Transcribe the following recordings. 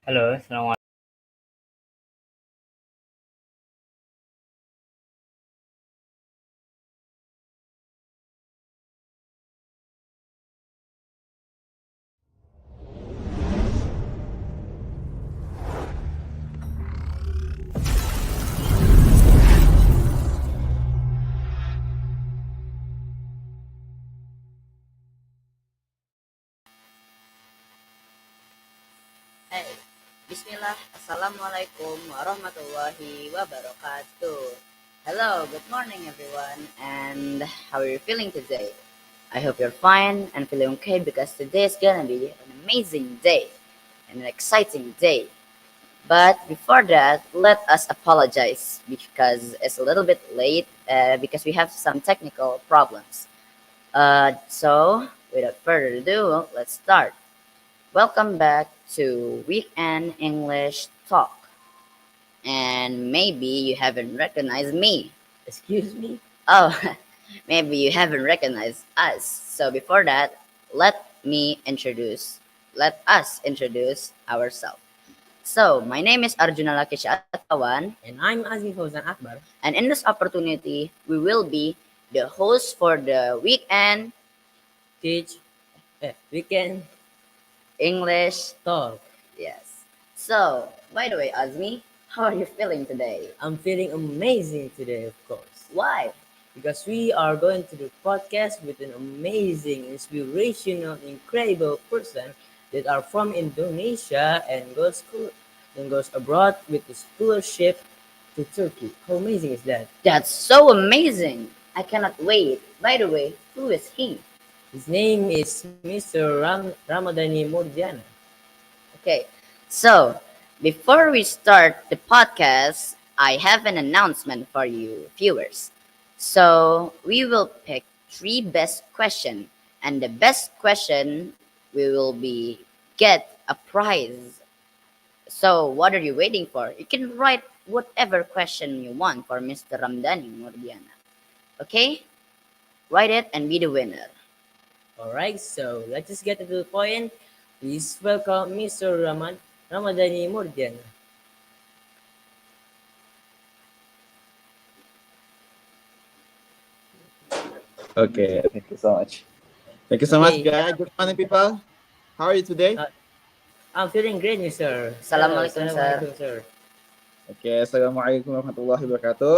Halo, selamat. Hey, Bismillah, Assalamualaikum warahmatullahi wabarakatuh. Hello, good morning everyone, and how are you feeling today? I hope you're fine and feeling okay because today is gonna be an amazing day, and an exciting day. But before that, let us apologize because it's a little bit late because we have some technical problems. So, without further ado, let's start. Welcome back to Weekend English Talk. And maybe you haven't recognized me. Excuse me? Oh, maybe you haven't recognized us. So before that, let us introduce ourselves. So my name is Arjuna Lakeisha Attawan, And I'm Azmi Fauzan Akbar. and in this opportunity, we will be the host for the Weekend Weekend English. talk. Yes. So, by the way, Azmi, how are you feeling today? I'm feeling amazing today, of course, Why? because we are going to do podcast with an amazing, inspirational, incredible person that are from Indonesia and goes abroad with a scholarship to Turkey. How amazing is that? That's so amazing. I cannot wait. By the way, who is he? His name is Mr. Ramadhani Murdiana. Okay. So, before we start the podcast, I have an announcement for you viewers. So, we will pick three best question, and the best question we will be get a prize. So, what are you waiting for? You can write whatever question you want for Mr. Ramdhani Murdiana. Okay? Write it and be the winner. Alright, so let's just get to the point. Please welcome Mr. Ramadhani Murdiana. Okay, thank you so much. Thank you so much, Okay, guys. Good morning, people. How are you today? uh, I'm feeling great, Mr. Hello, Assalamualaikum, sir. Assalamualaikum, sir. Okay, Assalamualaikum warahmatullahi wabarakatuh.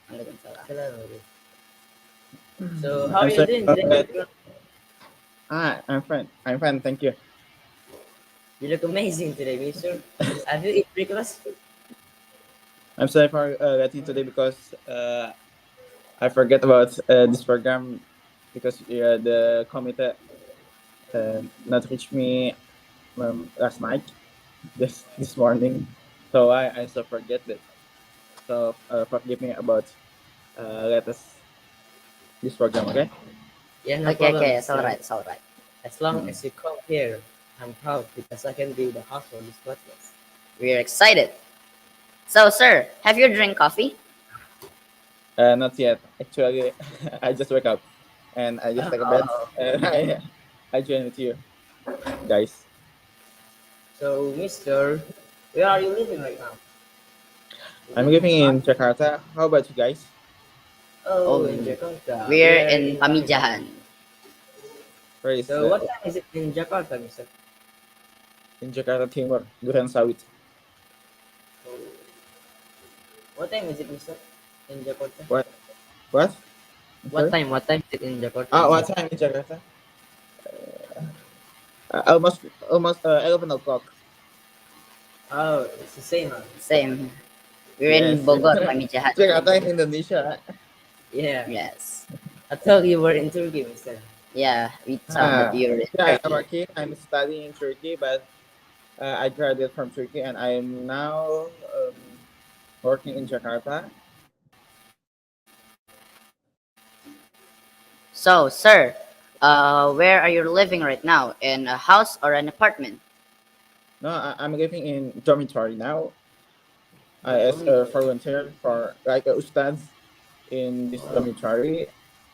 Waalaikumsalam. Assalamualaikum. So, how are I'm you sorry doing about today, that. Mr.? I'm fine. I'm fine. Thank you. You look amazing today, Mr. Have you eaten breakfast? I'm sorry for getting today because I forget about this program because the committee not reached me last night, this morning. So I still forget that. So forgive me about let us this program, okay? Yeah, no Okay, problem, okay, it's Mr. alright, it's alright. As long Mm. as you come here, I'm proud because I can be the host for this podcast. We're excited. So, sir, have you drink coffee? Not yet. Actually, I just wake up and I just take a bed Oh, and I join with you guys. So, Mr., where are you living right now? I'm living in Jakarta. How about you guys? Oh, oh, in Jakarta. we're We're in in Pamijahan. Pamijahan. Where is So, what time is it in Jakarta, Mr.? in Jakarta Timur, Duren Sawit. So, what time is it, Mr.? In Jakarta? What? What? I'm What sorry. time? What time is it in Jakarta, Ah, Mr.? what time in Jakarta? Almost 11 o'clock. Oh, it's the same, huh? Same. We're in Yes, Bogor, Pamijahan. Jakarta in Indonesia. Yeah. Yes. I thought you were in Turkey, Mr. Yeah, we thought that you're in Yeah, I'm Turkey. working. I'm studying in Turkey, but I graduated from Turkey and I'm now working in Jakarta. So, sir, where are you living right now? In a house or an apartment? No, I'm living in dormitory now. I Oh, as a dormitory. volunteer for like a ustads in this dormitory.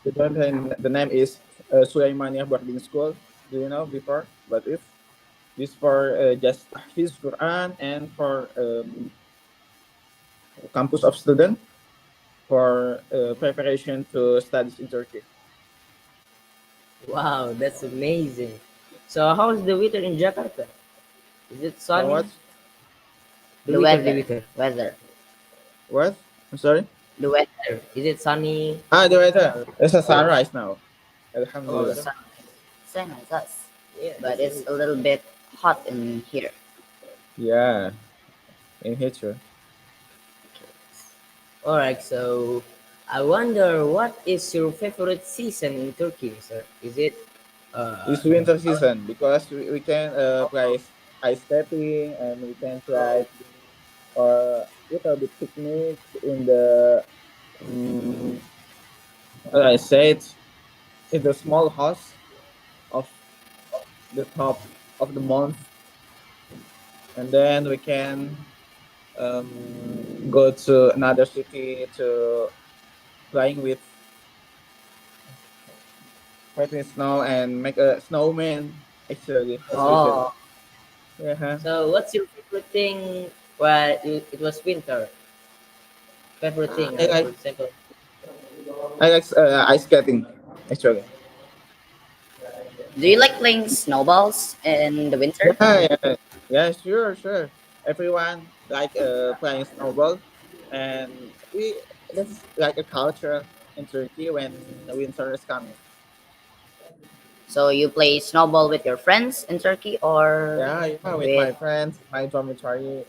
The dormitory, the name is Sulaimania Boarding School. Do you know before? What if? This for just his Quran and for campus of student for preparation to studies in Turkey. Wow, that's amazing. So how's the weather in Jakarta? Is it sunny? What? The The weather, the weather, weather. weather, What? I'm sorry. the weather. Is it sunny? The weather. It's a Or sunrise now. oh, Oh, Alhamdulillah. sun, same as us, yeah, but that's it's really a little bit hot in here. Yeah, in Hitcher. all right. So I wonder what is your favorite season in Turkey, sir? Is it It's uh winter season because we can play ice skating and we can try oh, to do or little bit picnic in the um, I say it in the small house of the top of the month, and then we can go to another city to playing with snow and make a snowman. Actually, as we said. oh. Yeah. So what's your favorite thing? Well, it was winter. Favorite thing, I for like example. ice skating. Actually. Do you like playing snowballs in the winter? Yeah, sure, sure. Everyone like playing snowball, and we that's like a culture in Turkey when winter is coming. So you play snowball with your friends in Turkey or Yeah, with with? my friends, my dormitory.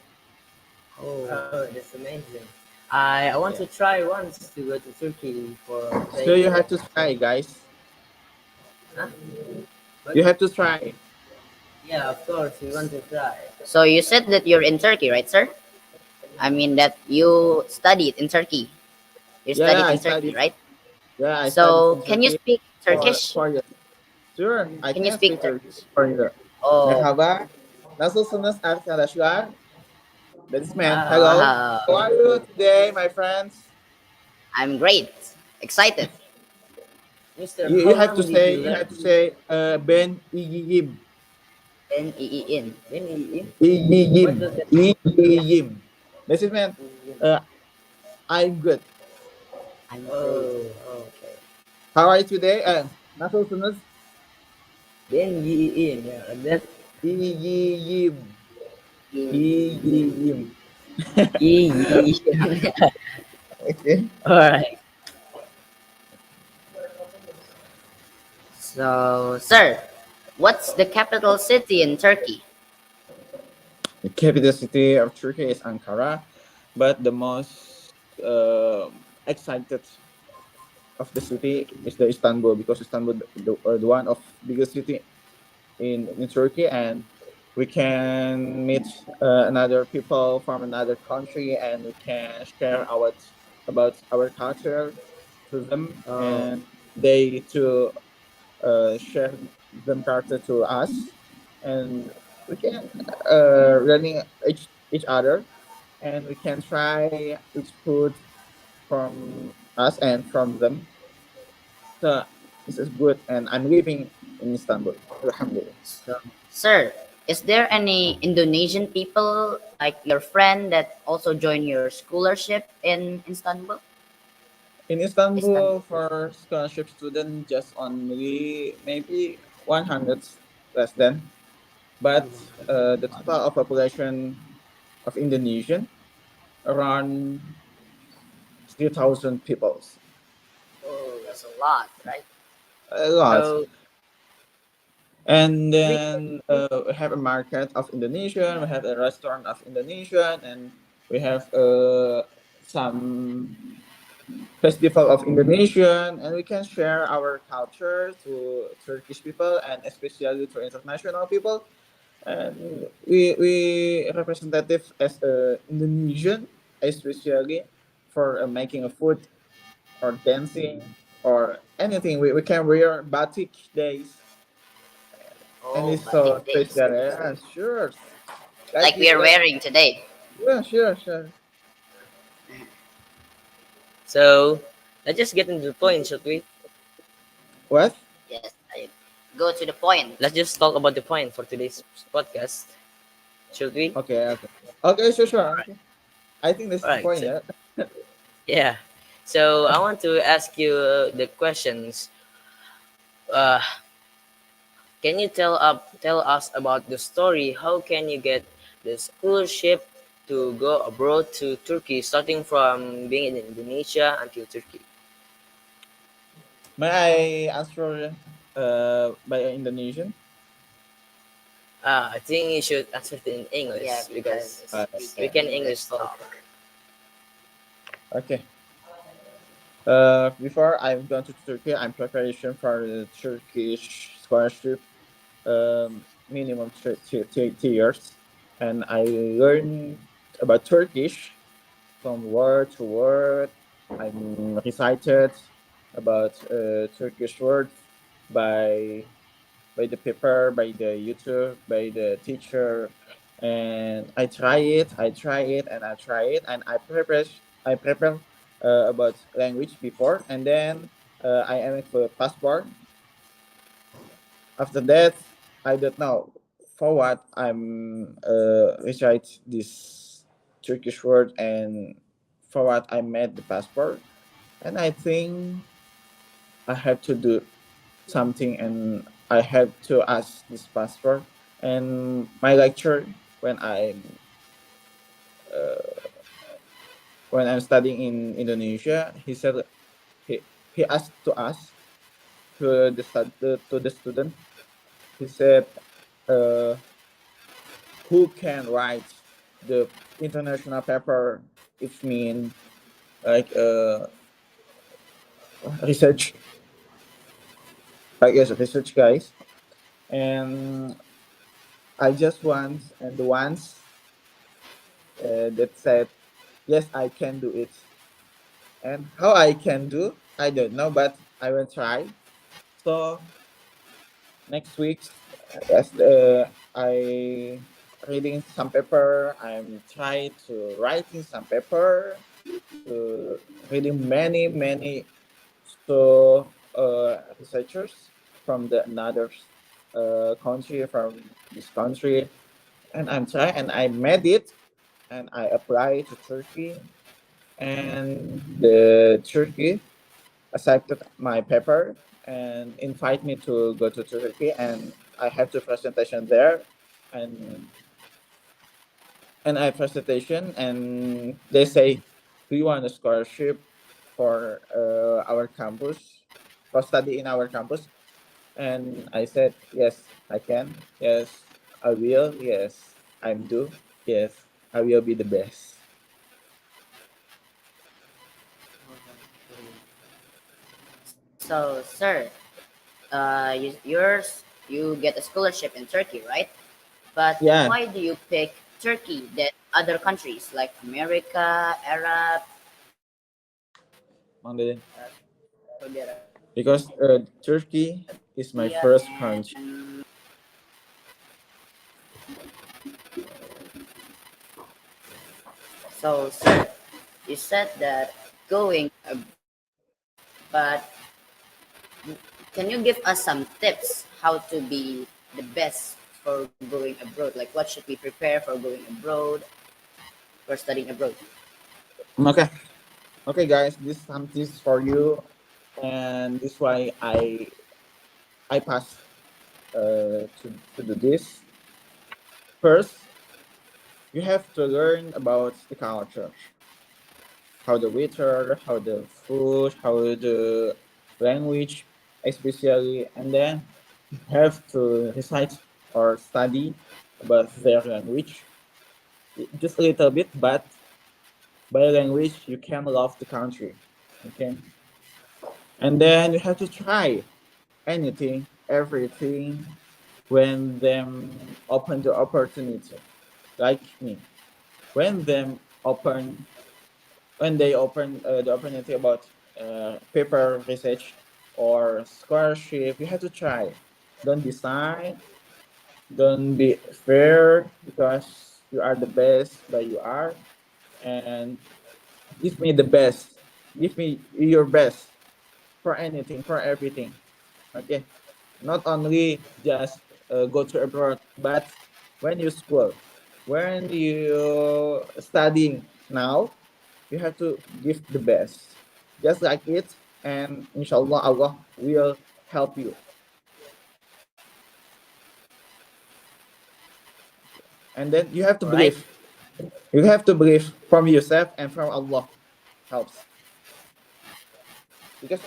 Oh, that's amazing. I want to Yeah, try once to go to Turkey for so playing you have to snow. try, guys. Huh? But You have to try. yeah, of course, we want to try. So you said that you're in Turkey, right, sir? I mean that you studied in Turkey. You Yeah, studied I in Turkey, studied. right? Yeah, I studied So in can you Turkey speak for Turkish? 4 years. Sure, I Can you can speak speak Turkish Turkish? for you. Oh, Merhaba. Nasılsınız arkadaşlar? That is man. Hello. Ah, How are you today, my friends? I'm great. Excited. Mister, You how have to long did say you you learn have to say ben iyiyim. N-E-E-N. in? İyiyim. What does that İyiyim. This is man. mean? Uh, I'm good. I'm great. Oh, okay. How are you today? Nasılsınız? Then in, yeah, like that. İyiyim. E-E-E. İyiyim. Okay. All right. So, sir, what's the capital city in Turkey? The capital city of Turkey is Ankara, but the most excited of the city is the Istanbul because Istanbul the one of biggest city in Turkey, and we can meet another people from another country, and we can share our about our culture to them, Oh, and they to share them culture to us, and we can learning each other, and we can try each food from us and from them. So this is good, and I'm living in Istanbul. Alhamdulillah. So, sir, is there any Indonesian people like your friend that also join your scholarship in Istanbul? In Istanbul. Istanbul, for scholarship student, just only maybe 100 less than. But the total of population of Indonesian around 3,000 people. Oh, that's a lot, right? A lot. So, And three. then we have a market of Indonesian, we have a restaurant of Indonesian, and we have some festival of Indonesian, and we can share our culture to Turkish people and especially to international people. And we representative as a Indonesian, especially for making a food or dancing or anything. We can wear batik days, and oh, it's so batik days, special. Yeah, sure. like we are Like wearing today. yeah, sure, sure. So let's just get into the point, shall we? What? Yes, I go to the point. Let's just talk about the point for today's podcast. Should we? Okay, okay. Okay, sure, sure. Okay. I think this All is the right. point, So, yeah. yeah. So I want to ask you the questions. Uh, can you tell us about the story? How can you get the scholarship to go abroad to Turkey, starting from being in Indonesia until Turkey? May I answer by Indonesian? I think you should answer it in Yeah, English because because we we can can English English talk. talk. Okay. Before I'm going to Turkey, I'm preparation for the Turkish scholarship. Minimum 2 years, and I learn about Turkish from word to word. I'm recited about Turkish words by the paper, by the YouTube, by the teacher, and I try it, and I prepare about language before, and then I aim for passport. After that, I don't know for what I'm recite this Turkish word, and for what I made the passport, and I think I have to do something, and I have to ask this passport. And my lecturer, when uh, I'm studying in Indonesia, he said he asked to us to the student. He said, uh, "Who can write the international paper? If mean like research, I guess research guys." And I just want and the ones that said, "Yes, I can do it." And how I can do, I don't know, but I will try. So next week, as I reading some paper, I'm trying to writing some paper, to reading many researchers from the another country, from this country, and I'm trying, and I made it, and I apply to Turkey, and the Turkey accepted my paper and invite me to go to Turkey, and I have to presentation there, and I presentation, and they say, "Do you want a scholarship for our campus, for study in our campus?" And I said, "Yes, I can. Yes, I will. Yes, I'm do. Yes, I will be the best." So, sir, you get a scholarship in Turkey, right? But Yeah, why do you pick Turkey than other countries like America, Arab, Mang Deden. Saudi Because Turkey is my Arabia, first country. and so, sir, you said that going, but can you give us some tips how to be the best for going abroad? Like, what should we prepare for going abroad, for studying abroad? Okay, okay, guys, this some tips for you, and this why I pass to do this. First, you have to learn about the culture, how the waiter, how the food, how the language, especially, and then you have to recite or study about their language, just a little bit, but by language you can love the country. Okay, and then you have to try anything, everything when them open the opportunity, like me. When them open when they open the opportunity about paper research or scholarship, you have to try. Don't decide, don't be fair, because you are the best but you are, and give me the best, give me your best for anything, for everything. Okay, Not only just go to abroad, but when you school, when you studying now, you have to give the best, just like it, and inshallah Allah will help you. And then you have to All right. believe. You have to believe from yourself and from Allah helps. Because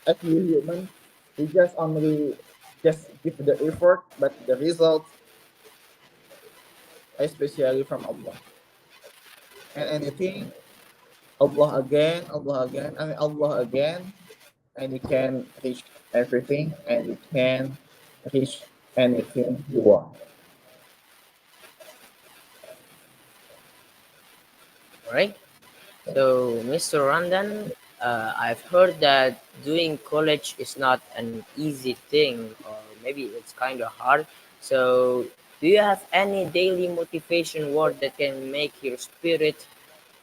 as we human, we just only just give the effort, but the result especially from Allah. And anything, Allah again, and Allah again, and you can reach everything, and you can reach anything you want. All right. So, Mr. Randan, I've heard that doing college is not an easy thing, or maybe it's kind of hard. So, do you have any daily motivation word that can make your spirit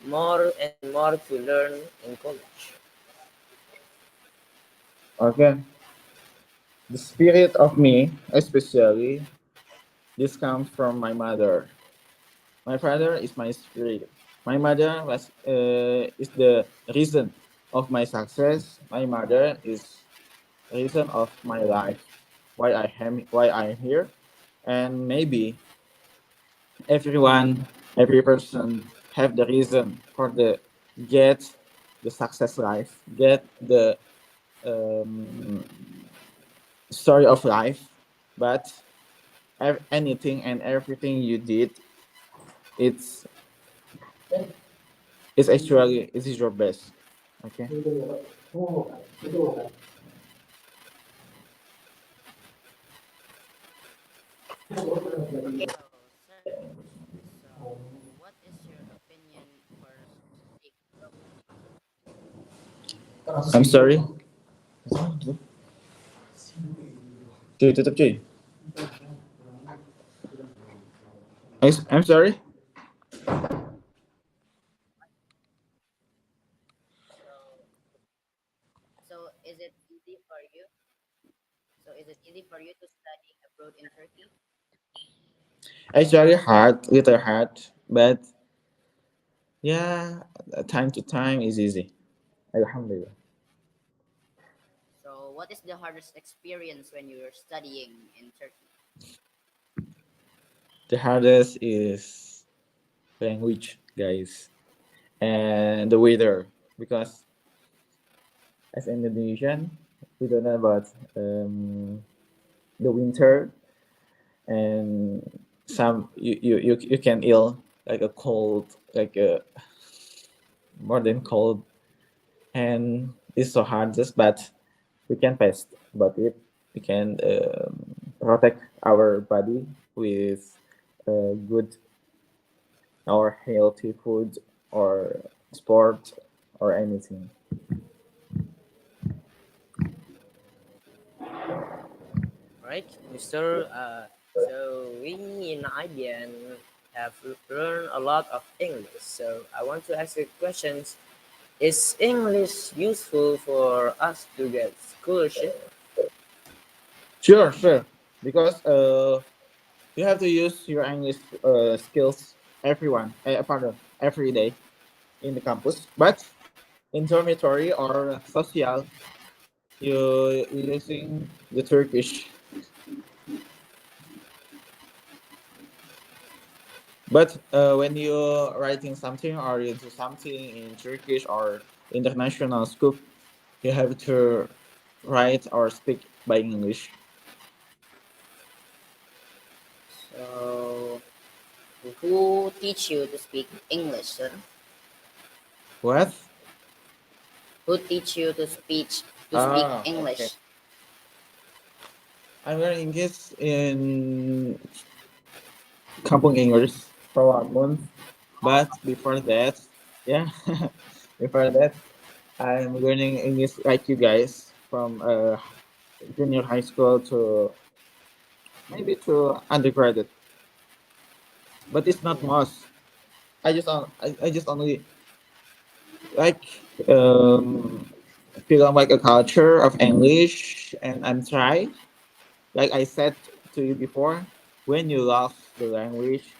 more and more to learn in college? Okay, the spirit of me, especially, this comes from my mother. My father is my spirit. My mother is the reason of my success. My mother is reason of my life, why I am here, and maybe everyone, every person have the reason for the get the success life, get the um, story of life, but anything and everything you did, it's it's actually it is your best. Okay. Okay, so sir, so what is your opinion for speak? I'm sorry. Cuy, tutup cuy. I'm sorry. So is it easy for you? So is it easy for you to study abroad in Turkey? Actually hard, little hard, but yeah, time to time is easy. Alhamdulillah. So what is the hardest experience when you were studying in Turkey? The hardest is language, guys, and the weather, because as Indonesian, we don't know about the winter, and you can ill like a cold, like a more than cold, and it's so hard. Just but we can pass about it. We can protect our body with good or healthy food or sport or anything. Right, Mr. So we in IBN have learned a lot of English. So I want to ask you questions. Is English useful for us to get scholarship? Sure, sure. Because you have to use your English skills pardon, every day in the campus. But in dormitory or social, you using the Turkish. But when you're writing something or you do something in Turkish or international school, you have to write or speak by English. So who teach you to speak English, sir? What? Who teach you to speak Ah, okay. English? I learned English in Kampung English for 1 month. But before that, yeah, before that, I'm learning English like you guys from junior high school to maybe to undergraduate. But it's not much. I just only like feel like a culture of English, and I'm trying. like I said to you before, when you love the language,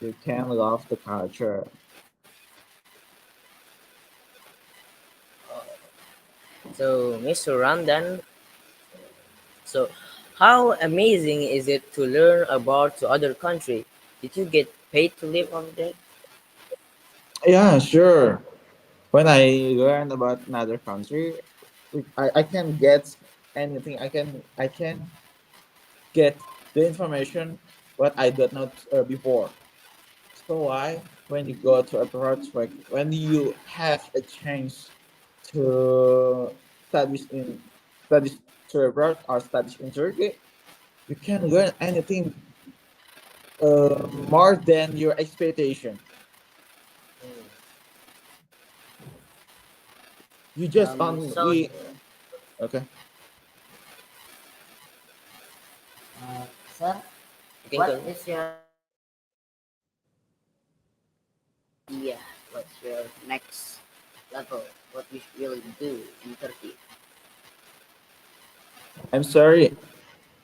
you can love the culture. So, Mr. Ramdan, so how amazing is it to learn about the other country? Did you get paid to live over there? Yeah, sure. When I learn about another country, I can get anything. I can get the information what I did not before. So why when you go to abroad, like when you have a chance to studies in studies to abroad or studies in Turkey, you can learn anything more than your expectation. You just on So, we okay. sir, You can what go. is your idea? What's your next level? What you will do in Turkey? I'm sorry,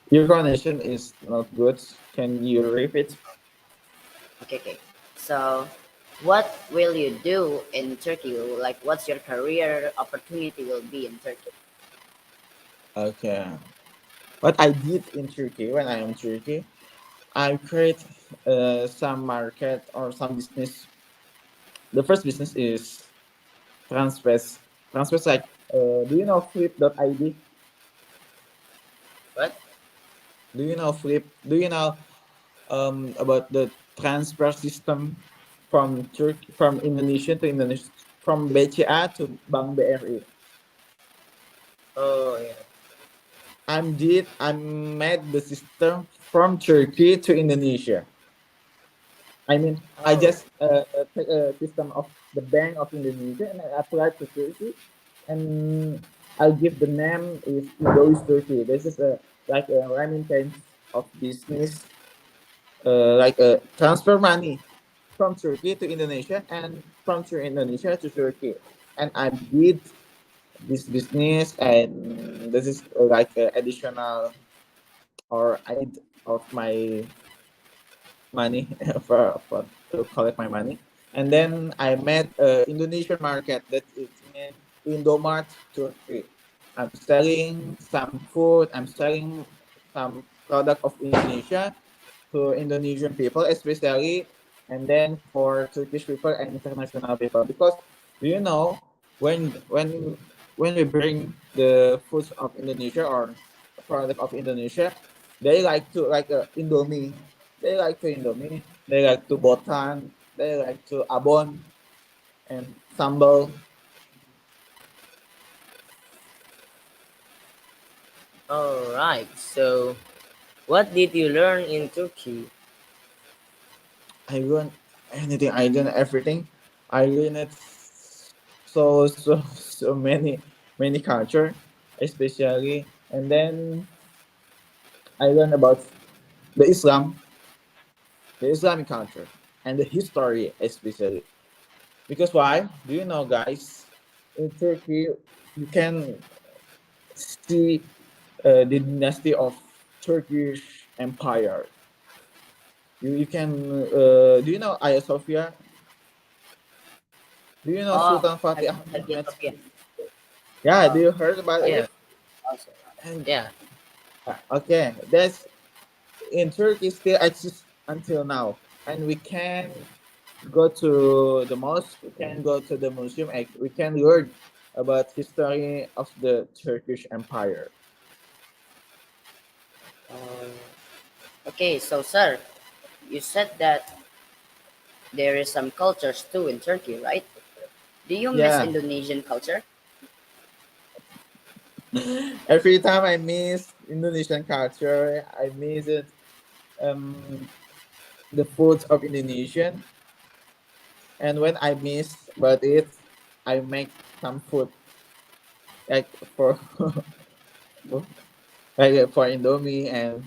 your connection is not good. Can you repeat? Okay, okay. So, what will you do in Turkey? Like, what's your career opportunity will be in Turkey? Okay. What I did in Turkey when I am in Turkey, I create some market or some business. The first business is transfers. Transfers like do you know flip.id? What? Do you know flip? Do you know about the transfer system from Turkey from Indonesia to Indonesia from BCA to Bank BRI? Oh, yeah. I made the system from Turkey to Indonesia. I mean, I Oh, just take a system of the Bank of Indonesia and I apply to Turkey, and I'll give the name is Indo Turkey. This is a like a remittance of business, like a transfer money from Turkey to Indonesia and from Indonesia to Turkey. And I did this business, and this is like a additional or aid of my money for to collect my money. And then I met Indonesian market that it means Indomart Turkey. I'm selling some food. I'm selling some product of Indonesia to Indonesian people, especially, and then for Turkish people and international people. Because do you know when we bring the foods of Indonesia or product of Indonesia, they like to like Indomie. They like to Indomie. They like to botan. They like to abon and sambal. all right. So, what did you learn in Turkey? I learn anything. I learn everything. I learn it so many culture, especially, and then I learn about the the Islamic culture, and the history especially. Because why? Do you know, guys? In Turkey, you can see the dynasty of Turkish Empire. You can do you know Hagia Sophia? Do you know Oh, Sultan Fatih Hagia Ahmed? Sophia. Yeah, do Oh, you heard about Yeah, it? also. And yeah. okay, that's in Turkey still exists until now, and we can go to the mosque, we can go to the museum, and we can learn about history of the Turkish Empire. Uh, okay, so sir, you said that there is some cultures too in Turkey, right? Do you miss Yeah, Indonesian culture? every time I miss Indonesian culture, I miss it. Um, the food of Indonesian, and when I miss about it, I make some food like for like for Indomie and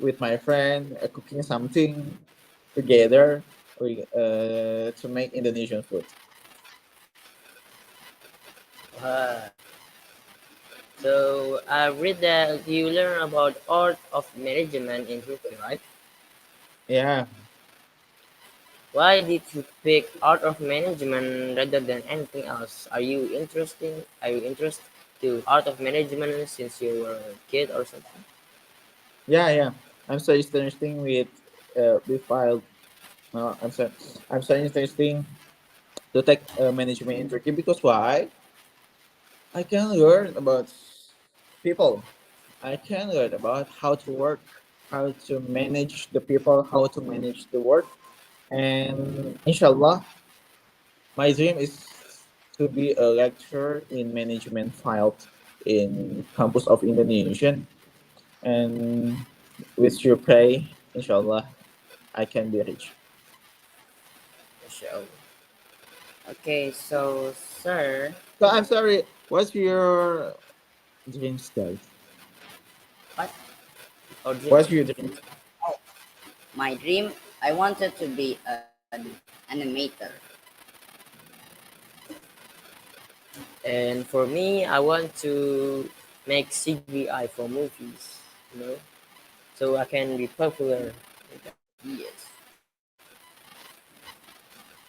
with my friend cooking something together to make Indonesian food. Uh, So I read that you learn about art of management in Turkey, right? Yeah. Why did you pick art of management rather than anything else? Are you interested to art of management since you were a kid or something? Yeah, yeah. I'm so interesting with file. I'm so interesting to take management in Turkey because why? I can learn about people. I can learn about how to work, how to manage the people, how to manage the work, and inshallah, my dream is to be a lecturer in management field in campus of Indonesian, and with your pray, inshallah, I can be rich. So, okay, so sir, So I'm sorry. What's your dreams, guys? what? Or dream? What's your dreams? Oh, my dream, I wanted to be an animator. And for me, I want to make CGI for movies, you know, so I can be popular. Yes.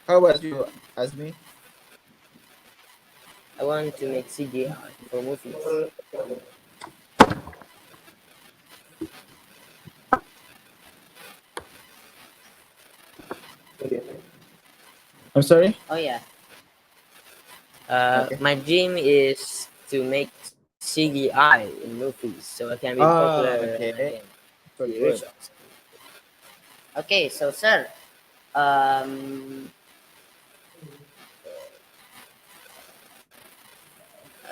How about you, Azmi? I want to make CGI for movies. I'm sorry. Oh yeah. Okay. My dream is to make CGI in movies, so I can be popular Ah, and I can okay. So be rich good. also. Okay, so sir, um,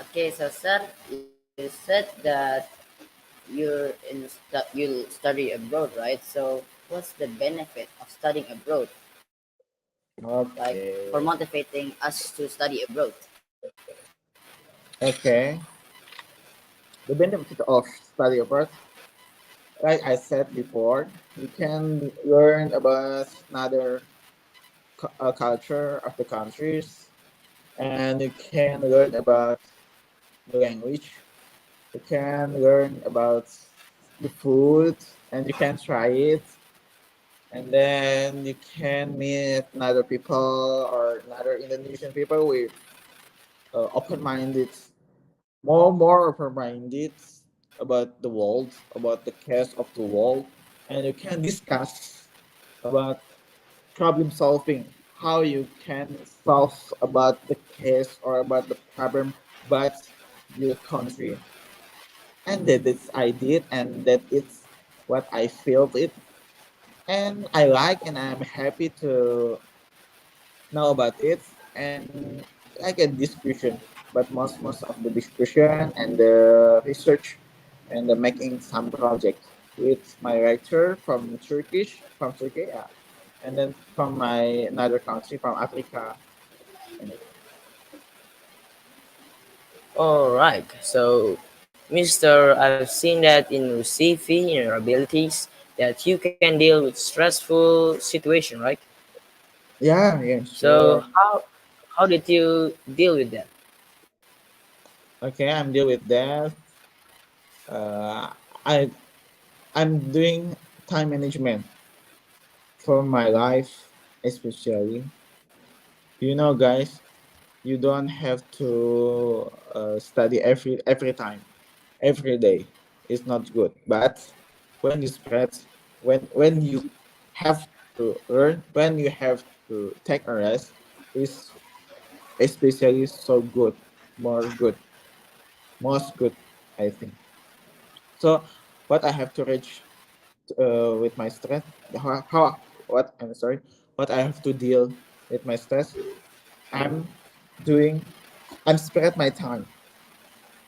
okay, so sir, you said that you'll study abroad, right? So what's the benefit of studying abroad? Like for Okay. motivating us to study abroad? Okay. The benefit of study abroad, like I said before, you can learn about another culture of the countries, and you can learn about the language. You can learn about the food, and you can try it, and then you can meet another people or another Indonesian people with open-minded, more open-minded about the world, about the case of the world, and you can discuss about problem solving, how you can solve about the case or about the problem but your country. And that is I did, and that is what I felt it, and I like, and I'm happy to know about it, and like a discussion, but most of the discussion and the research and the making some project with my writer from Turkey, yeah, and then from my another country from Africa. And All right, so Mister, I've seen that in your CV, in your abilities, that you can deal with stressful situation, right? yeah, yeah, So sure. how did you deal with that? Okay, I'm deal with that. uh, I I'm doing time management for my life, especially, guys, you don't have to study every time, every day. It's not good, but when you spread, when you have to earn, when you have to take a rest, is especially so good, more good, most good, I think. So what I have to reach with my stress, what I'm sorry, what I have to deal with my stress, I'm doing, I'm spread my time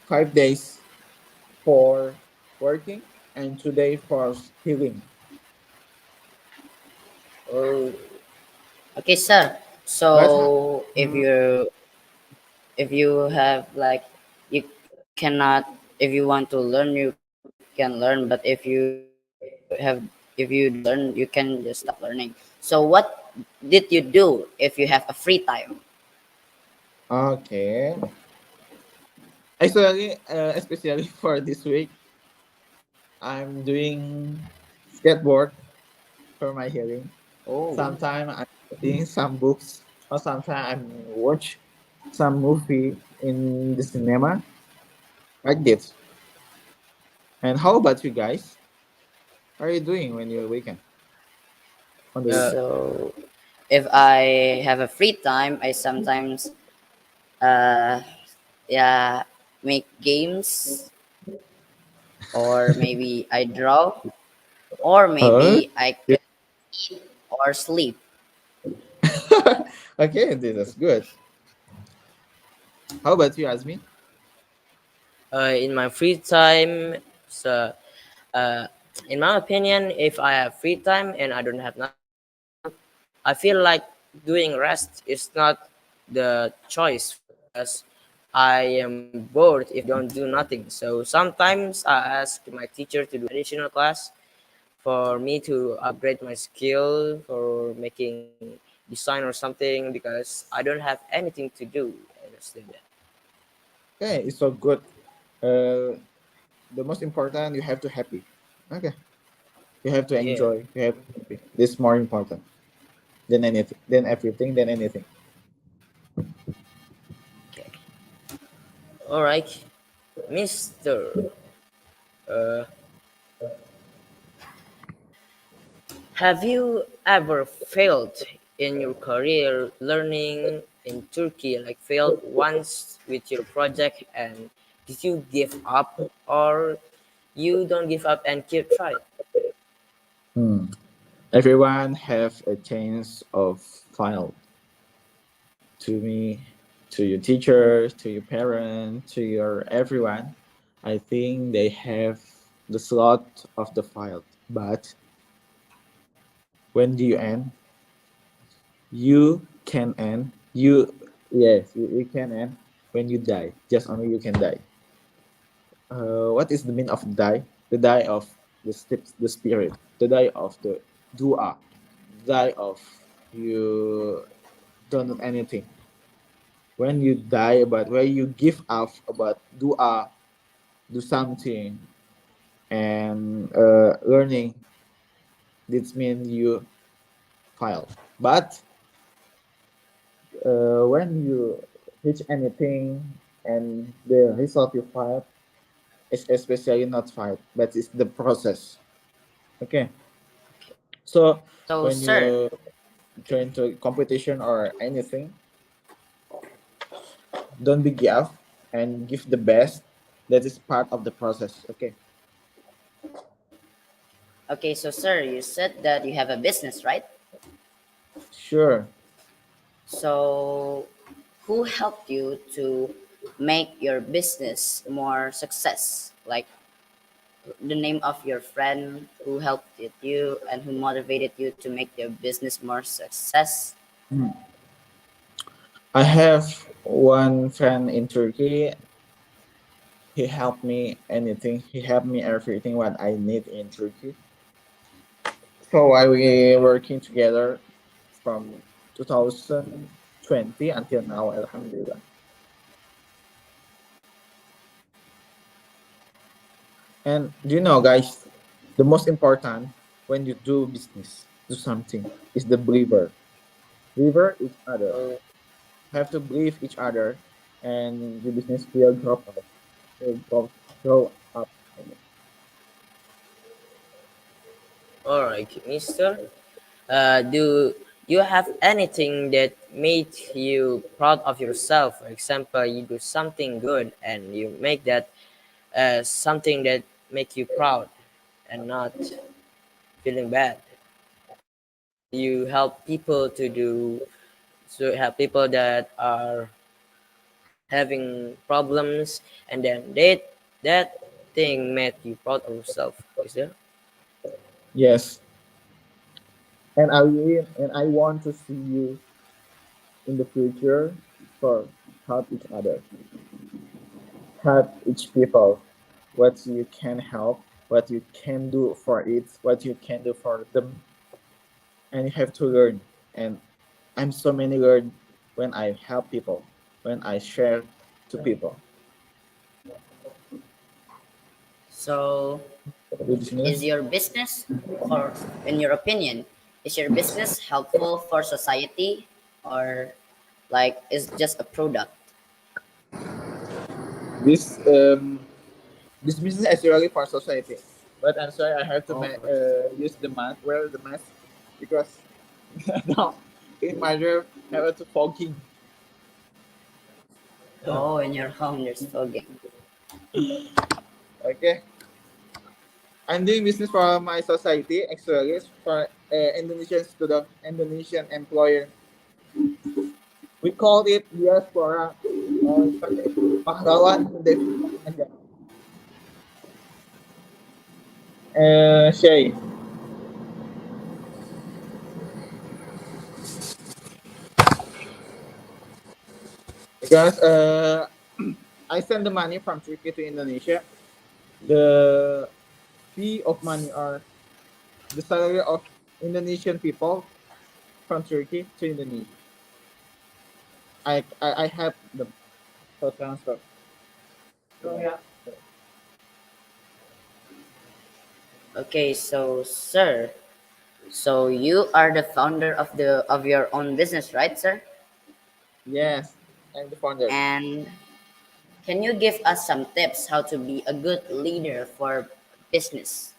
5 days for working and 2 days for healing. Oh, okay, sir. But So mm, if you have like you cannot if you want to learn you can learn, but if you don't want to learn you can just stop learning. So what did you do if you have a free time? okay, Actually, especially for this week, I'm doing skateboard for my healing. Oh, Sometimes I'm reading some books, or sometimes I'm watch some movie in the cinema like this. And how about you guys? What are you doing when you're weekend on the Uh, weekend? so if I have a free time, I sometimes uh yeah make games, or maybe I draw, or Oh, maybe I could eat or sleep. okay, this is good. How about you, Azmi? in my free time, so uh, in my opinion, if I have free time and I don't have nothing to do, I feel like doing rest is not the choice for me because I am bored if I don't do nothing. So sometimes I ask my teacher to do additional class for me to upgrade my skill for making design or something because I don't have anything to do. I just did that. Okay, it's so good. The most important, you have to happy. Okay, you have to Yeah. enjoy. You have to happy. This is more important than anything, than everything, than anything. Okay. All right, Mister. Uh, have you ever failed in your career learning in Turkey? Like failed once with your project, and did you give up, or you don't give up and keep trying? Hmm. Everyone have a chance of file to me, to your teachers, to your parents, to your everyone. I think they have the slot of the file, but when do you end? You can end. You yes, you can end when you die. Just only you can die. What is the meaning of die? The die of the spirit. The die of the dua. Die of you don't do anything. When you die about where you give up about dua, do something and learning. This means you fail. But when you reach anything and the result you find is especially not fight, but it's the process. Okay. So So, when sir, you join to competition or anything, don't be give and give the best. That is part of the process. Okay. okay, so sir, you said that you have a business, right? Sure. So, who helped you to make your business more success? Like the name of your friend who helped it you and who motivated you to make your business more success. Hmm. I have one friend in Turkey. He helped me anything. He helped me everything what I need in Turkey. So I we working together from 2020 until now. Alhamdulillah. And do you know, guys, the most important when you do business, do something, is the believer. Believer each other. Oh, Have to believe each other, and the business will grow up. Will grow up. all right, Mister. Do you have anything that made you proud of yourself? For example, you do something good and you make that something that make you proud and not feeling bad. You help people to do so help people that are having problems and then that thing made you proud of yourself. Is there? Yes, and I want to see you in the future for help each other, help each people, what you can help, what you can do for it, what you can do for them, and you have to learn. And I'm so many learn when I help people, when I share to people. So, is business. your business, or in your opinion, is your business helpful for society, or like is just a product? This this business is actually for society, but I'm sorry I have to Oh, use the mask, wear the mask, because now in my room I have to fogging. oh, in your home there's fogging. Okay, I'm doing business for my society actually. It's for Indonesian student, Indonesian employer. We call it diaspora or pahlawan Indonesia. Shay, because I send the money from Turkey to Indonesia. The fee of money or the salary of Indonesian people from Turkey to Indonesia. I have them for transfer. So yeah. Okay, so sir, so you are the founder of your own business, right, sir? Yes, I'm the founder. And can you give us some tips how to be a good leader for business?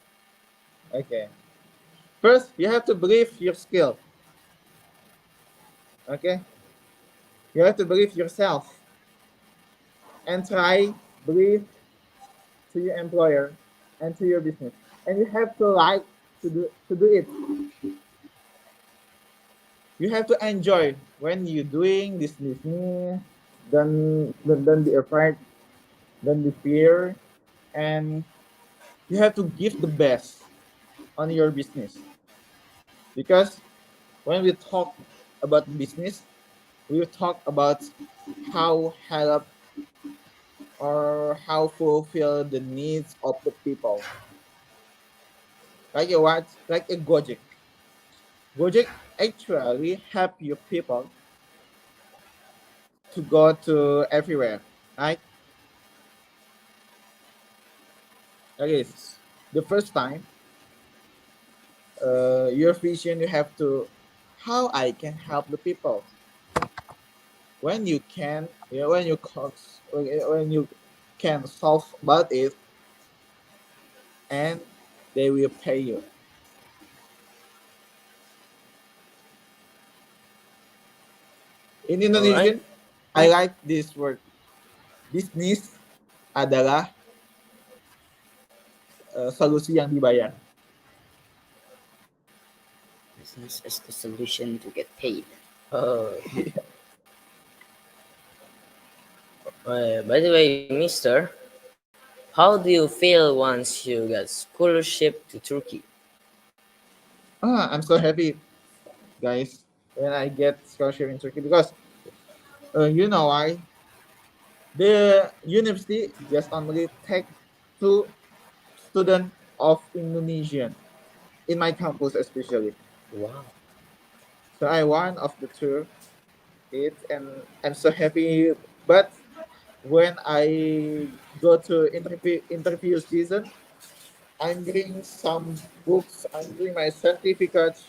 Okay. First, you have to believe your skill. Okay. You have to believe yourself and try believe to your employer and to your business. And you have to like to do it. You have to enjoy when you're doing this business. Don't be afraid. Don't be fear. And you have to give the best on your business, because when we talk about business, we will talk about how help or how fulfill the needs of the people, like a what, like a Gojek actually help your people to go to everywhere, right? That is the first time your vision, you have to how I can help the people. When you can, when you can solve about it, and they will pay you. In All right. Indonesian, I like this word. Bisnis adalah solusi yang dibayar. Business is the solution to get paid. Oh, by the way, Mister, how do you feel once you got scholarship to Turkey? I'm so happy, guys, when I get scholarship in Turkey, because you know why? The university just only take two students of Indonesian in my campus especially. Wow. So I one of the two it, and I'm so happy. But when I go to interview season, I'm bring some books, I'm bring my certificates,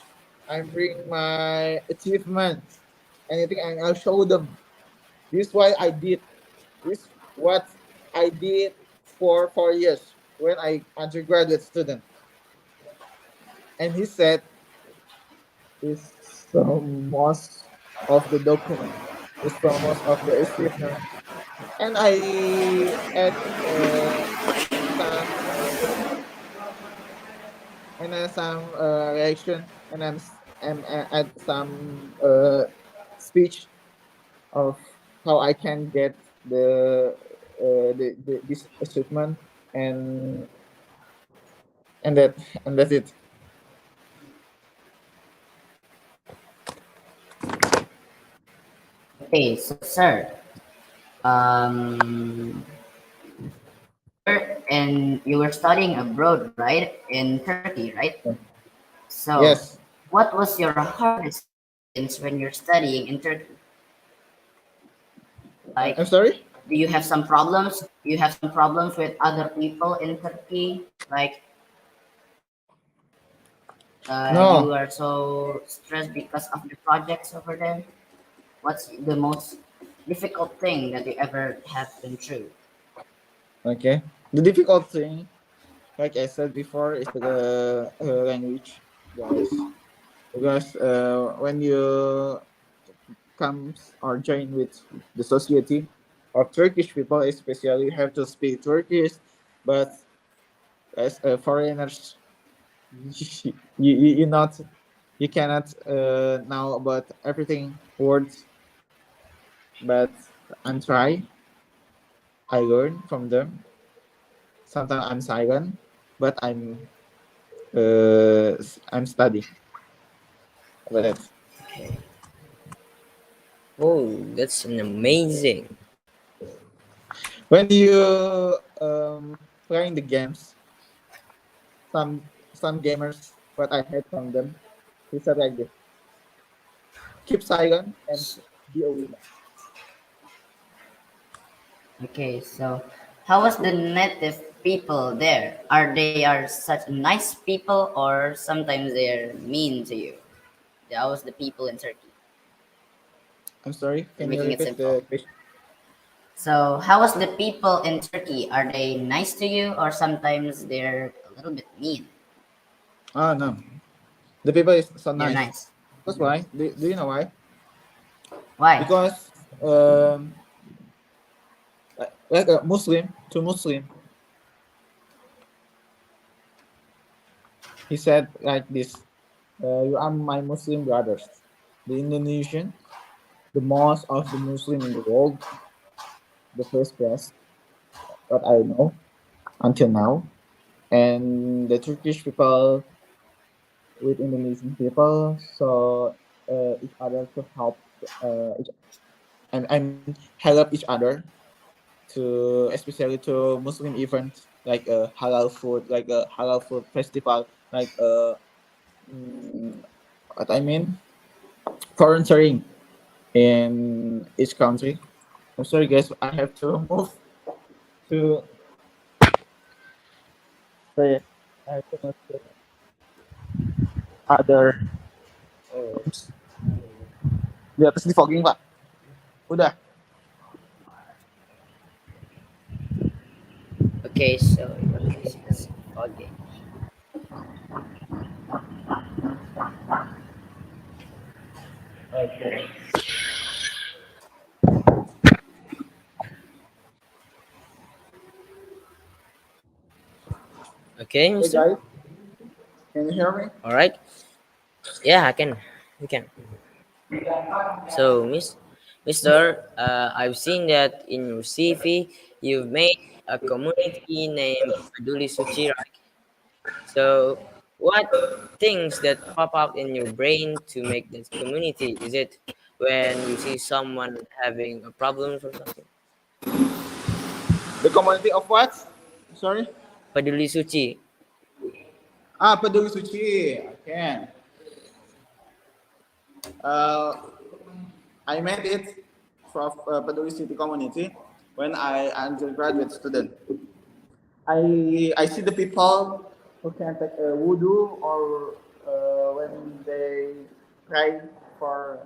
I'm bring my achievement, anything, and I'll show them. This is why I did. This what I did for 4 years when I undergraduate student. And he said is so most of the document, is so most of the achievement. And I add some some reaction, and I'm add some speech of how I can get the this achievement, and and that and that's it. Okay, so sir, um, and you were studying abroad, right, in Turkey, right? So, Yes. what was your hardest experience when you're studying in Turkey? Like, I'm sorry. Do you have some problems? You have some problems with other people in Turkey? Like No. you are so stressed because of the projects over there? What's the most difficult thing that you ever have been through? Okay. The difficult thing, like I said before, is the language, guys. Because when you comes or join with the society of Turkish people, especially, you have to speak Turkish. But as foreigners, you not you cannot know about everything words. But I'm try. I learn from them. Sometimes I'm silent, but I'm studying about it. Okay. Oh, that's an amazing. When you playing the games, some some gamers, what I heard from them, he said like this: keep silent and be a winner. Okay, so how was the native people there? Are they are such nice people or sometimes they're mean to you? How was the people in Turkey? I'm sorry. We're Can you making it repeat simple. the question? So how was the people in Turkey? Are they nice to you or sometimes they're a little bit mean? Oh no, the people is so They're nice. nice. That's why. Do you know why? Why? Because like a Muslim to Muslim, he said like this: "You are my Muslim brothers." The Indonesian, the most of the Muslim in the world, the first class, what I know until now, and the Turkish people with Indonesian people, so each other to help each, I mean help each other to especially to Muslim events like a halal food, like a halal food festival, like mm, what I mean volunteering in each country. I'm sorry guys, I have to move to say I have to move to other rooms. Di atas di fogging pak. Udah. Okay, so your place is foggy. Okay. Okay, Hey mister? guys, can you hear me? All right. Yeah, I can. You can. So, Mister, I've seen that in your CV, you've made a community named Peduli Suci, right? So, what things that pop up in your brain to make this community? Is it when you see someone having a problems or something? The community of what? Sorry. Peduli Suci. Ah, Peduli Suci. I can. Uh, I made it for Peduli City community when I undergraduate student. I see the people who can take a wudu or when they pray for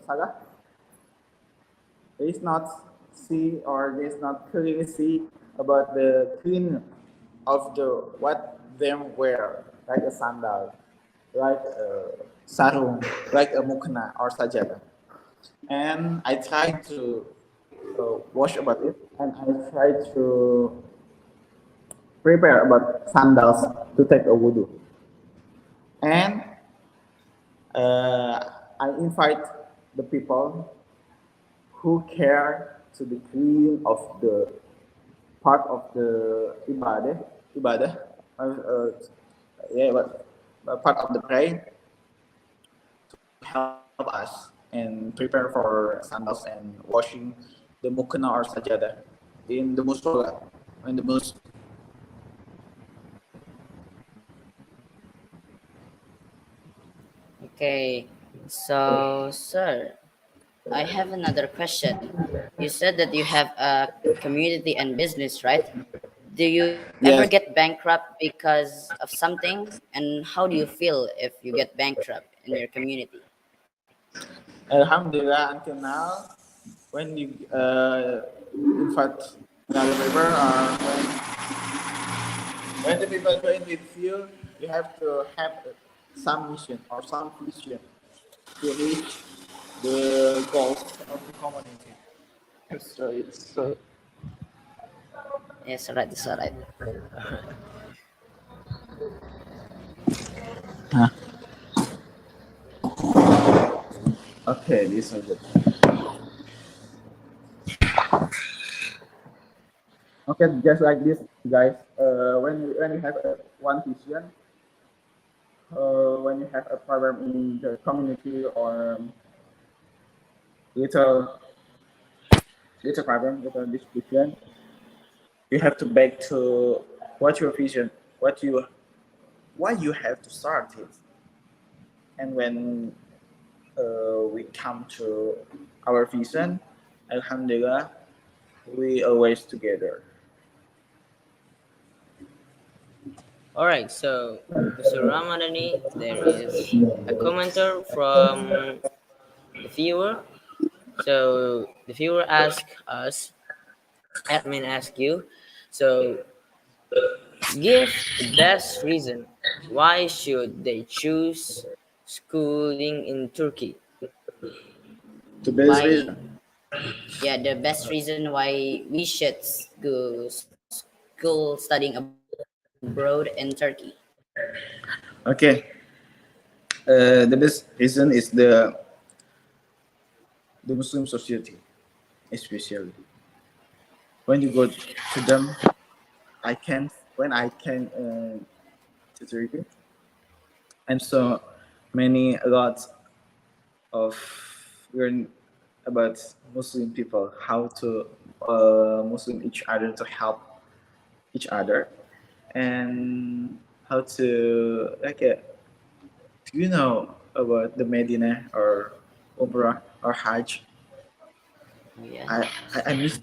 salah, they is not see or they is not clearly see about the clean of the what them wear, like a sandal, like a sarung, like a mukna or sajada. And I try to wash about it, and I try to prepare about sandals to take a wudu. And uh, I invite the people who care to the clean of the part of the ibadah, yeah, but part of the prayer to help us and prepare for sandals and washing the mukna or sajadah in the musola, in the mosque. Okay. So, sir, I have another question. You said that you have a community and business, right? Do you ever get Yes. bankrupt because of something? And how do you feel if you get bankrupt in your community? Alhamdulillah, until now, when you invite another paper or when the people join with you, you have to have some mission or some vision to reach the goals of the community. So it's so. Yes, alright, it's alright. Okay, this is it. Okay, just like this, guys. When you have one vision, when you have a problem in the community or little little problem, little discussion, you have to back to what your vision, what you why you have to start it. And when we come to our vision, Alhamdulillah, we always together. All right, so Mr. Ramadhani, there is a commenter from the viewer. So the viewer asked us, admin asked you, so give the best reason why should they choose schooling in Turkey. The best Why, reason. yeah, the best reason why we should go school studying abroad in Turkey. Okay, the best reason is the Muslim society, especially when you go to them. I can when I can to Turkey, and so many a lot of learn about Muslim people, how to Muslim each other to help each other, and how to do you know about the Medina or Umrah or Hajj? Oh, yeah. I miss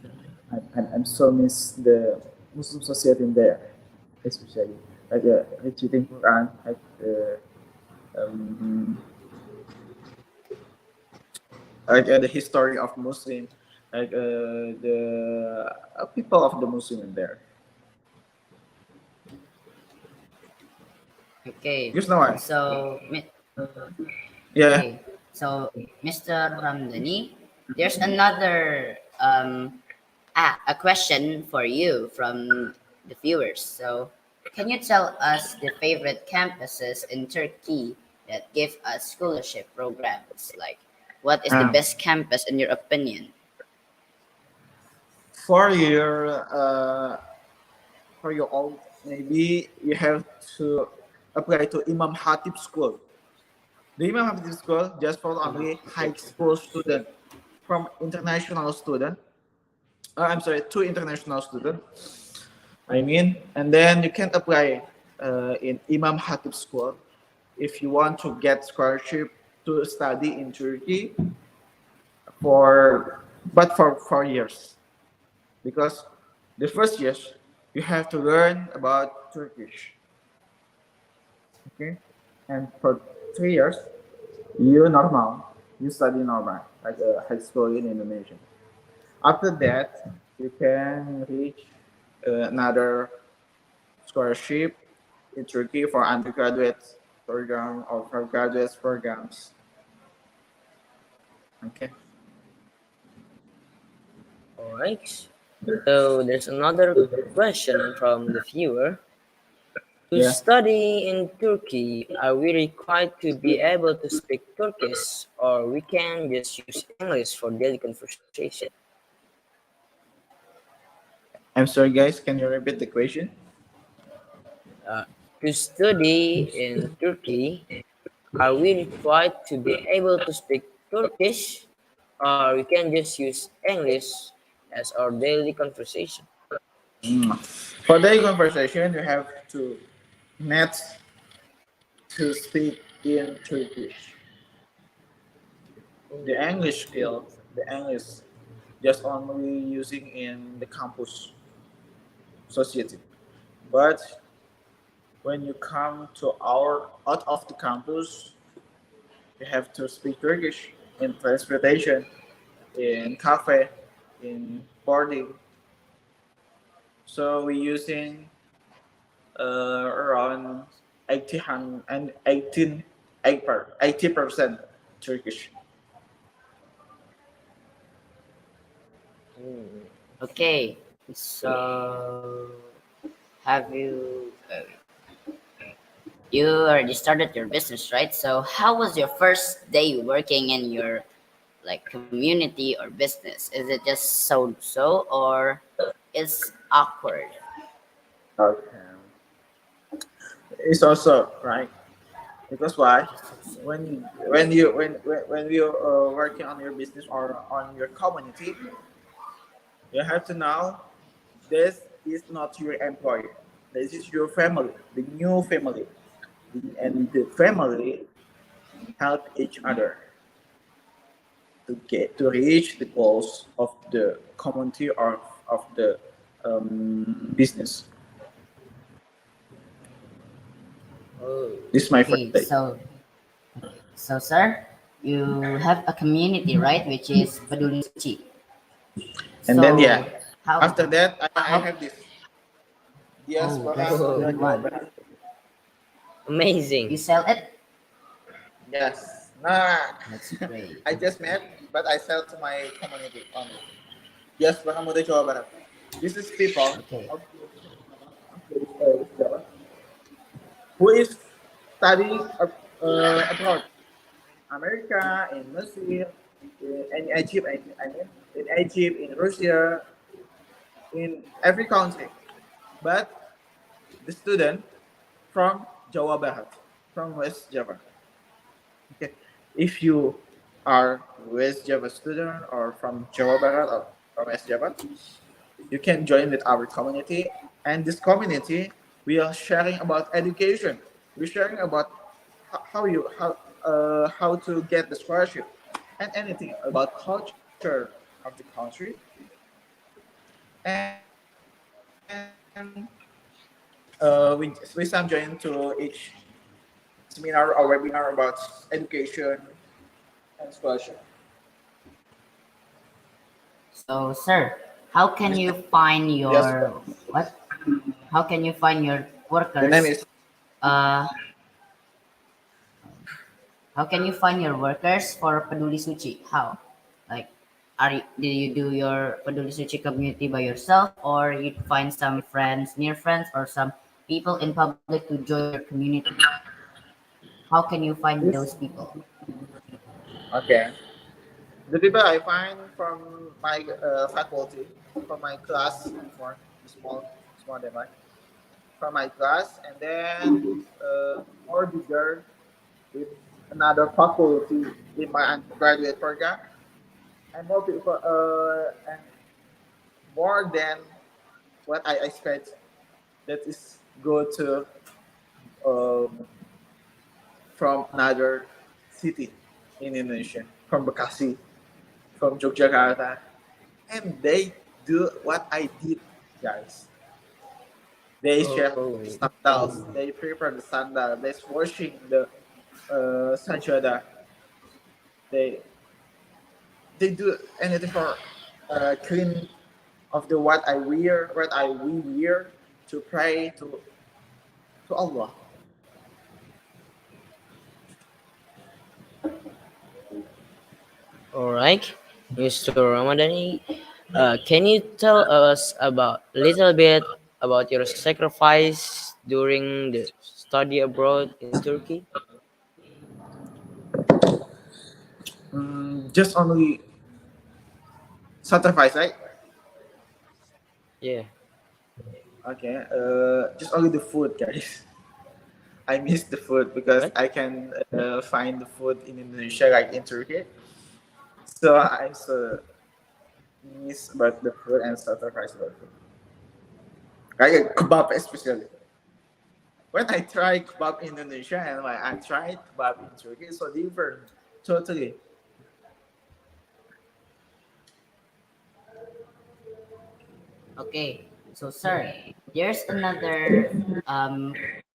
I'm so miss the Muslim society in there, especially reading Quran, um, the history of Muslim, the people of the Muslim in there. Okay. Because now I, So, yeah, okay. So, Mr. Ramdani, there's another a question for you from the viewers. So, can you tell us the favorite campuses in Turkey that give us scholarship programs? Like, what is the um, best campus in your opinion? for your old, maybe you have to apply to Imam Hatib School. The Imam Hatib School just for only high school student from international student. I'm sorry, two international students. I mean, and then you can apply in Imam Hatib School if you want to get scholarship to study in Turkey for but for 4 years, because the first years you have to learn about Turkish, okay, and for 3 years you study normal like a high school in Indonesia. After that you can reach another scholarship in Turkey for undergraduate program or for graduate programs. Okay. All right. So there's another question from the viewer. To Yeah. study in Turkey, are we required to be able to speak Turkish, or we can just use English for daily conversation? I'm sorry, guys. Can you repeat the question? Uh, to study in Turkey, are we required to be able to speak Turkish, or we can just use English as our daily conversation? For daily conversation, you have to net to speak in Turkish. The English skills, the English just only using in the campus society. But when you come to our out of the campus, you have to speak Turkish in transportation, in cafe, in boarding. So we using around 80 and 80% Turkish. Mm. Okay, so have you you already started your business, right? So how was your first day working in your like community or business? Is it just so or is awkward? Okay. It's also right because why? Just so so. When you working on your business or on your community, you have to know this is not your employer. This is your family, the new family, and the family help each other to get to reach the goals of the community or of the business. Oh, This is my first Okay, day. so sir, you have a community, right? Which is Peduli Suci. And then So yeah, how after that I how have this diaspora that's a oh, Muda good Jawa one. Barat. You amazing. sell it? Yes. Nah, That's great. I just made, but I sell to my community only. Diaspora Muda Jawa Barat. This is people Okay. of Jawa who is studying abroad in America, in Mesir, in Egypt, I mean, in Egypt, in Russia, in every country. But the student from Jawa Barat, from West Java. Okay, if you are West Java student or from Jawa Barat or from West Java, you can join with our community. And this community, we are sharing about education. We're sharing about how to get the scholarship and anything about culture of the country. And we some join to each seminar or webinar about education and scholarship. So sir, how can This you is find diaspora. your what? How can you find your The name workers? is Uh, how can you find your workers for Peduli Suci? How? Like, do you do your Peduli Suci community by yourself, or you find some friends, near friends, or some people in public to join your community? How can you find this. those people? Okay. The people I find from my faculty, from my class before, small demo, from my class, and then more bigger with another faculty in my undergraduate program, and more people, and more than what I expect. That is go to um, from another city in Indonesia, from Bekasi, from Yogyakarta, and they do what I did, guys. They share Oh, sandals, they prepare the sandal, they washing the sajada, they they do anything for clean of the what I we wear to pray to Allah. all right, Mr. Ramadhani. Can you tell us about a little bit about your sacrifice during the study abroad in Turkey? Just only sacrifice, right? Yeah. Okay, just only the food, guys. I miss the food because What? I can find the food in Indonesia like in Turkey. So I'm so miss about the food and sacrifice about food. Like kebab especially. When I try kebab in Indonesia and when I try kebab in Turkey, it's so different. Totally. Okay, so sir, there's another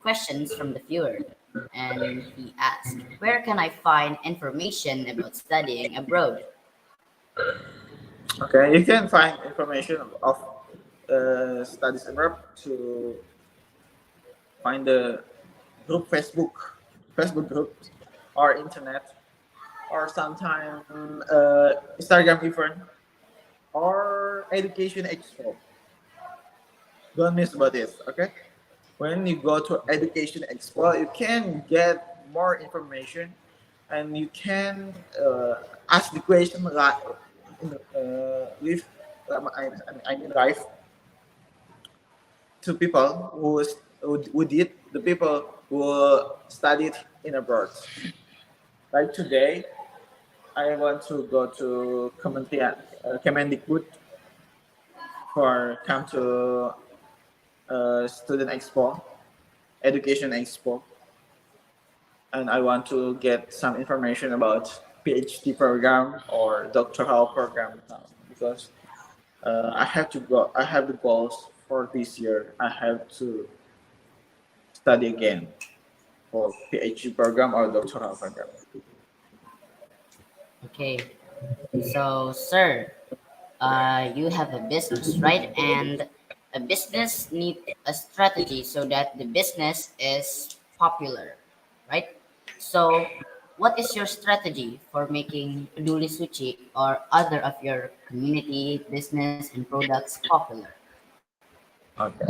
questions from the viewer, and he asked, "Where can I find information about studying abroad?" Okay, you can find information of studies abroad to find the group Facebook groups, or internet, or sometime Instagram even, or education expo. Don't miss about this, okay? When you go to education expo, you can get more information, and you can ask the question like with I mean live to people who did the people who studied in abroad. Like today, I want to go to Kemendikbud for come to student expo, education expo, and I want to get some information about PhD program or doctoral program now, because I have to go. I have the goals for this year. I have to study again for PhD program or doctoral program. Okay, so sir, you have a business, right? And a business need a strategy so that the business is popular, right? So, what is your strategy for making Peduli Suchi or other of your community, business, and products popular? Okay.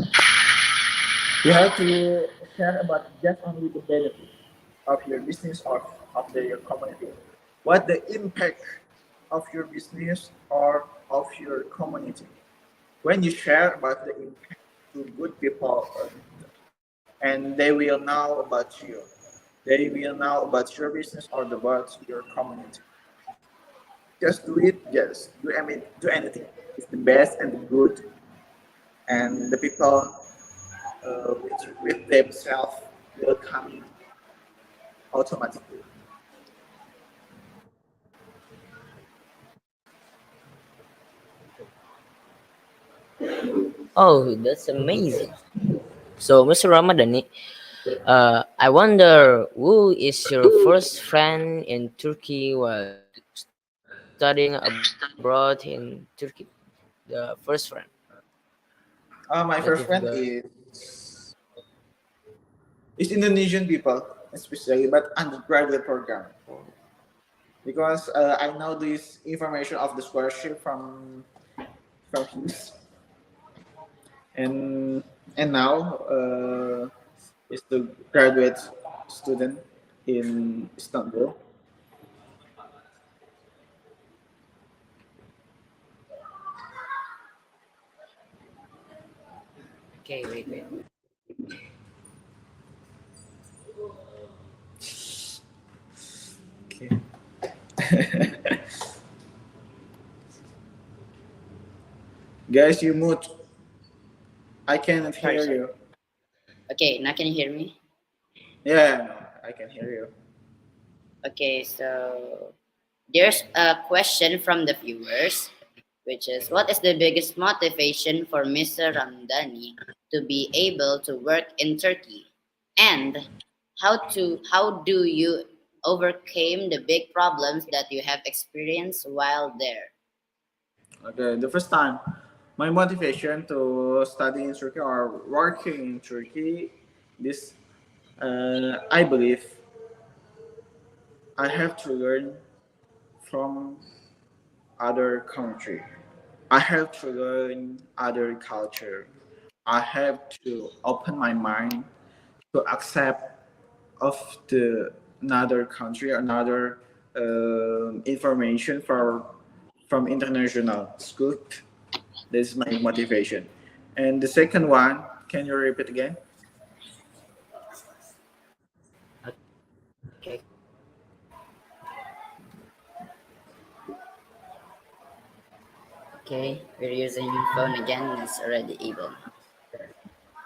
You have to share about just only the benefit of your business or your community. What the impact of your business or of your community. When you share about the impact to good people, and they will know about you. They will know about your business or about your community. Just do it. Just do. I mean, do anything. It's the best and the good, and the people with themselves will come automatically. Oh, that's amazing. So, Mr. Ramadhani, I wonder who is your first friend in Turkey while studying abroad in Turkey? The first friend My that first you've friend got. is Indonesian people, especially, but undergraduate program, because I know this information of the scholarship from his, and now is the graduate student in Istanbul. Okay, wait, wait. Okay. Guys, you mute. I cannot Sorry, hear sorry. you. Okay, now can you hear me? Yeah, no, I can hear you. Okay, so there's a question from the viewers, which is, what is the biggest motivation for Mr. Ramdani to be able to work in Turkey? And how do you overcame the big problems that you have experienced while there? Okay, the first time, my motivation to study in Turkey or working in Turkey, this I believe I have to learn from other country. I have to learn other culture. I have to open my mind to accept of the another country, another information from international school. This is my motivation. And the second one, can you repeat again? Okay, okay, we're using phone again. It's already able.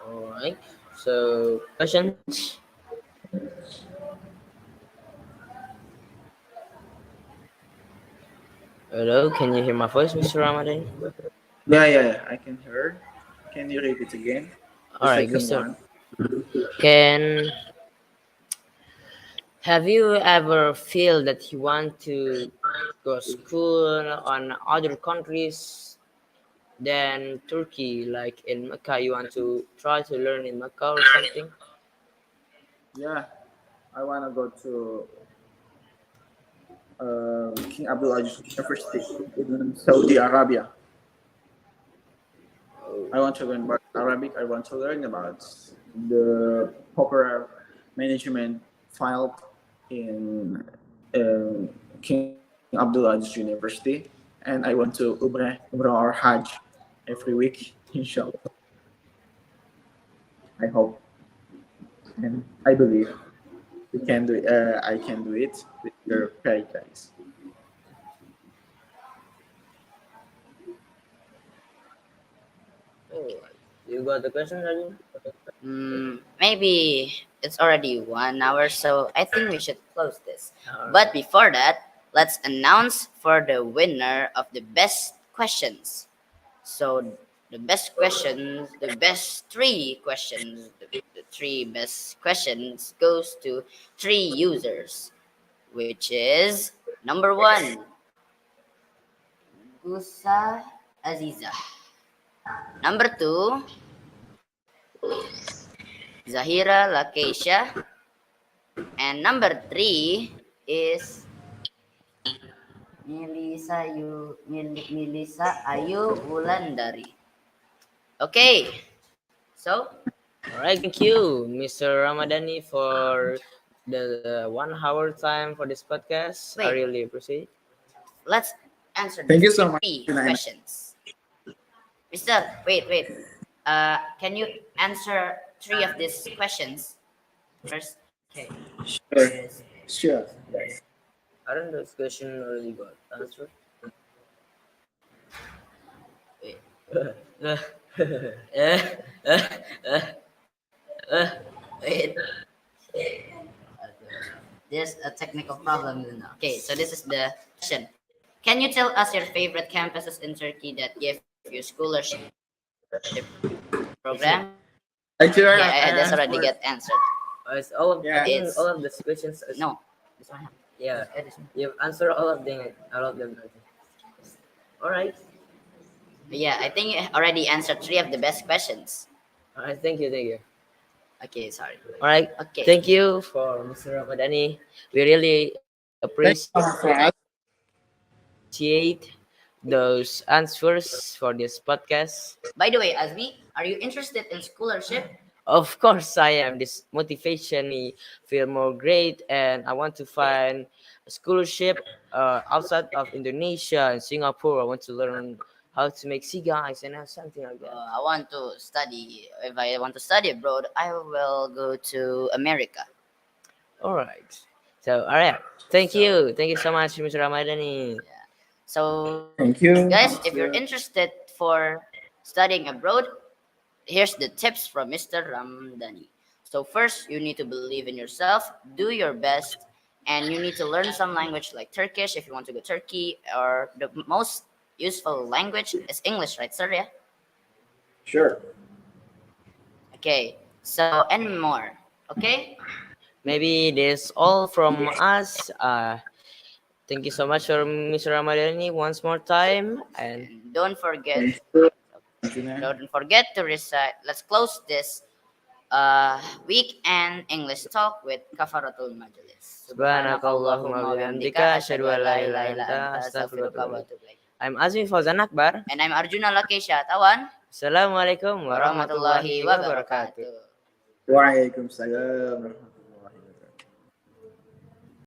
All right. So, questions? Hello, can you hear my voice, Mr. Ramadhani? Yeah. I can hear. Can you repeat again? The All right, second Mister. one. Can have you ever feel that you want to go school on other countries than Turkey, like in Mecca? You want to try to learn in Mecca or something? Yeah, I wanna go to King Abdullah University in Saudi Arabia. I want to learn about Arabic. I want to learn about the proper management field in King Abdullah University, and I want to Umrah or Hajj every week, inshallah. I hope and I believe we can do. I can do it with your prayer, guys. Oh, you got the question, Arjuna? Maybe it's already 1 hour, so I think we should close this. Alright. But before that, let's announce for the winner of the best questions. So the best three questions, the three best questions goes to three users, which is number one, Gusa Aziza. Number two, Zahira Lakeisha. And number three is Milisa Ayu Wulandari. Okay, so All right, thank you, Mr. Ramadhani, for the 1 hour time for this podcast. I wait, really appreciate. let's answer the Thank you so much, three Naina. questions. Mister, wait. Can you answer three of these questions first? Okay. Sure, sure, guys. Aren't those question already got answered? Wait, wait. There's a technical problem. Okay, so this is the question. Can you tell us your favorite campuses in Turkey that give you scholarship program? Actually, Okay, I that's asked already for get answered. It's all of, I yeah. think It's all of the questions. no. This one. Yeah, This one. you've answered all of them. All of them. All right. Yeah, I think you already answered three of the best questions. All right. Thank you. Thank you. Okay, sorry. All right. Okay. Thank you for Mr. Ramadhani. We really Thank you so much for us. appreciate those answers for this podcast. By the way, Azmi, are you interested in scholarship? Of course, I am. This motivation me feel more great, and I want to find a scholarship outside of Indonesia and Singapore. I want to learn how to make cigars and something like that. I want to study. If I want to study abroad, I will go to America. All right. So, all right. Thank you so much, Mr. Ramadhani. So, Thank you. guys, if you're interested for studying abroad, here's the tips from Mr. Ramdhani. So first, you need to believe in yourself, do your best, and you need to learn some language like Turkish if you want to go Turkey, or the most useful language is English, right, sir? Yeah. Sure. Okay. So and more. Okay. Maybe this all from us. Thank you so much for Mr. Ramadhani once more time, and And don't forget. Thank you. Arjuna. Don't forget to recite. Let's close this weekend English talk with Kafaratul Majlis. subhanakallahumma bihamdika asyhadu an la ilaha illa anta astaghfiruka wa atubu ilaik. I'm Azmi Fauzan Akbar. And I'm Arjuna Lakeisha Attawan. Assalamualaikum warahmatullahi Warahmatullahi wabarakatuh. wabarakatuh. Waalaikumsalam.